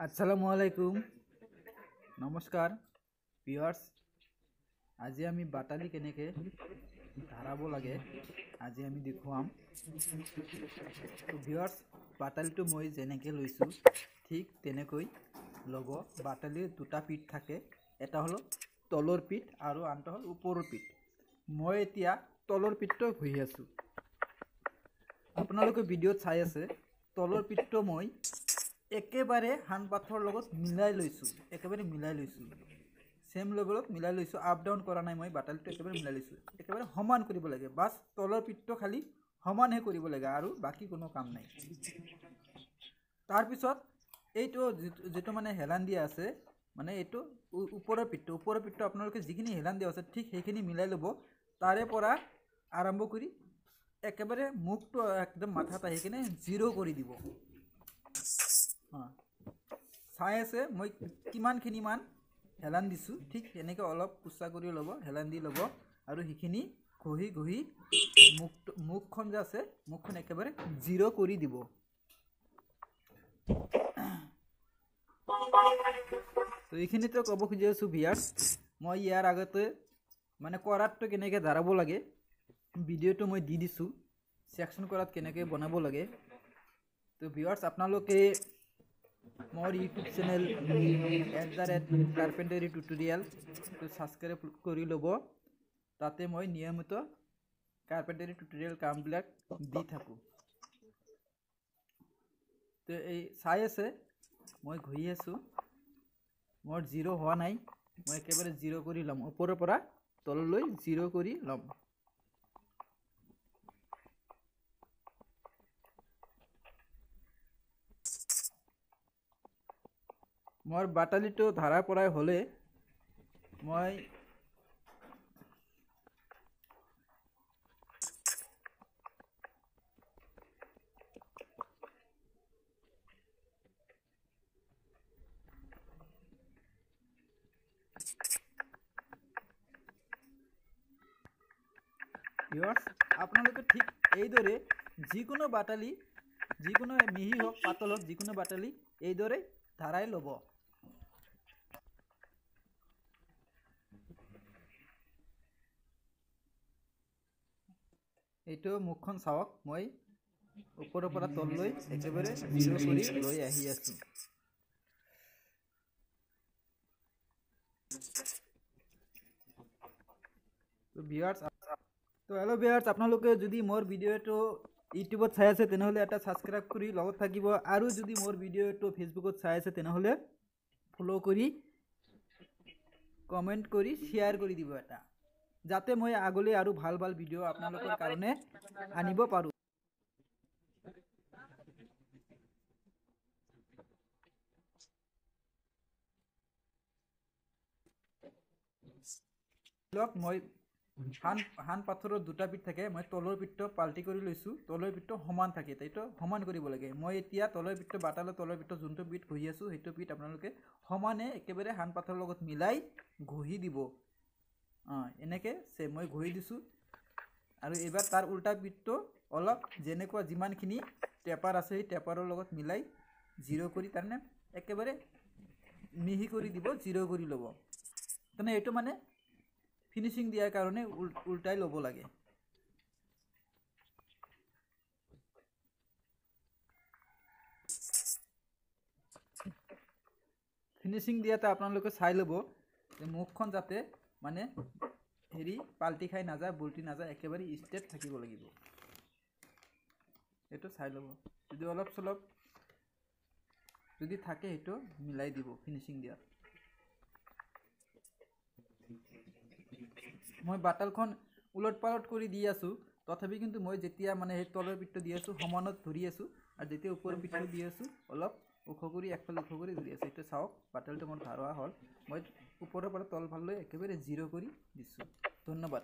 আসসালামু আলাইকুম নমস্কাৰ ভিউয়াৰ্স আজি আমি বাটালি কেনেকৈ ধাৰাব লাগে আজি আমি দেখুৱাম তো ভিউয়াৰ্স বাটালিটো মই যেনেকৈ লৈছোঁ ঠিক তেনেকৈ ল'ব বাটালিৰ দুটা পিঠ থাকে এটা হলো তলৰ পিঠ আৰু আনটো হল ওপৰৰ পিঠ মই এতিয়া তলৰ পিঠটো ঘুৰি আছো আপোনালোকে ভিডিঅ'ত চাই আছে তলৰ পিঠটো মই একেবাৰে হান পাথৰ লগত মিলাই লৈছো একেবাৰে মিলাই লৈছো সেম লেভেলত মিলাই লৈছো আপ ডাউন কৰা নাই মই বাটালিটো একেবাৰে মিলাই লৈছো একেবাৰে সমান কৰিব লাগে বাস তলৰ পিঠটো খালি সমানহে কৰিব লাগে আৰু বাকি কোনো কাম নাই তাৰ পিছত এইটো যেটো মানে হেলান দিয়া আছে মানে এইটো ওপৰৰ পিঠটো আপোনালোকে যিখিনি হেলান দিয়া আছে ঠিক সেইখিনি মিলাই লব তাৰে পৰা আৰম্ভ কৰি একেবাৰে মুখটো একদম মাথাত আহি কিনে জিৰো কৰি দিব চাই আছে মই কিমানখিনি মান হেলান দিছো ঠিক এনেকৈ অলপ কুচা কৰি ল'ব হেলান দি ল'ব আৰু হিখিনি ঘহি ঘহি মুখখন যে আছে মুখখন একেবাৰে জিৰো কৰি দিব তো এইখিনিতে ক'ব খুজি আছো ভিউয়াৰ্স মই ইয়াৰ আগতে মানে কৰাতটো কেনেকৈ ধাৰাব লাগে ভিডিঅ'টো মই দি দিছো সেকশন কৰাত কেনেকৈ বনাব লাগে তো ভিউয়াৰ্স আপোনালোকে मोर यूट्यूब चैनल कारपेंटारी ट्यूटोरियल तो सबसक्राइब कर लब ताते मैं नियमित कारपेंटारी ट्यूटोरियल काम दी थको तो चाई आसे मैं घुरी आसो मोर जिरो हुआ नाई मैं एकेबारे जिरो कर लम ऊपर परा तलলৈ जिरो कर लम मोर बाटालीটো ধাৰা পৰাই হলে মই ভিউয়াৰ্স আপোনালোকে ঠিক এইদৰে যিকোনো বাটালি যিকোনো মিহি হোক পাতল হোক যিকোনো বাটালি এইদৰে ধাৰাই লব এইটো মুখখন চাওক মই ওপৰৰ পৰা তললৈ একেবাৰে জিৰো কৰি লৈ আহি আছো তো ভিউয়াৰ্স তো হেল্ল' ভিউয়াৰ্স আপোনালোকে যদি মোৰ ভিডিঅ'টো ইউটিউবত চাই আছে তেনেহলে এটা সাবস্ক্ৰাইব কৰি লগত থাকিব আৰু যদি মোৰ ভিডিঅ'টো ফেসবুকত চাই আছে তেনেহলে ফলো কৰি কমেন্ট কৰি শেয়াৰ কৰি দিব এটা যাতে মই আগলৈ আৰু ভাল ভাল ভিডিঅ' আপোনালোকৰ কাৰণে আনিব পাৰো লক মই হান পাথৰৰ দুটা পিঠ থাকে মই তলৰ পিঠটো পাল্টি কৰি লৈছো তলৰ পিঠটো সমান থাকে এইটো সমান কৰিব লাগে মই এতিয়া তলৰ পিঠটো বাটালৰ তলৰ পিঠটো যোনটো পিঠ ঘহি আছো সেইটো পিঠ আপোনালোকে সমানে একেবাৰে হান পাথৰৰ লগত মিলাই ঘহি দিব এনেকে সে মই ঘহি দিছো আৰু এবাৰ তাৰ উল্টা পিঠটো অলপ যেনেকুৱা যিমানখিনি টেপাৰ আছে এই টেপাৰৰ লগত মিলাই জিৰো কৰি তাৰনে একেবাৰে মিহি কৰি দিব জিৰো কৰি ল'ব তনে এইটো মানে ফিনিশিং দিয়াৰ কাৰণে উল্টাই ল'ব লাগে ফিনিশিং দিয়াতে আপোনালোকে চাই ল'ব যে মুখখন যাতে মানে হেৰি পাল্টি খাই নাযায় বুলটি নাযায় একেবাৰে ষ্টেট থাকিব লাগিব এটো চাই ল'ব যদি অলপ চলপ যদি থাকে এটো মিলাই দিব ফিনিশিং দিয়া মই বাটালখন উলট পালট কৰি দি আছো তথাপি কিন্তু মই যেতিয়া মানে এই তলৰ পিঠটো দি আছো সমানত ধৰি আছো আৰু যেতিয়া ওপৰৰ পিঠটো দি আছো অলপ ওখ কৰি একফালে ওখ কৰি ধৰি আছো এটা চাওক বাটালটো মোৰ ধাৰৱা হল মই ওপৰৰ পৰা তল ভাললৈ একেবাৰে জিৰো কৰি দিছো ধন্যবাদ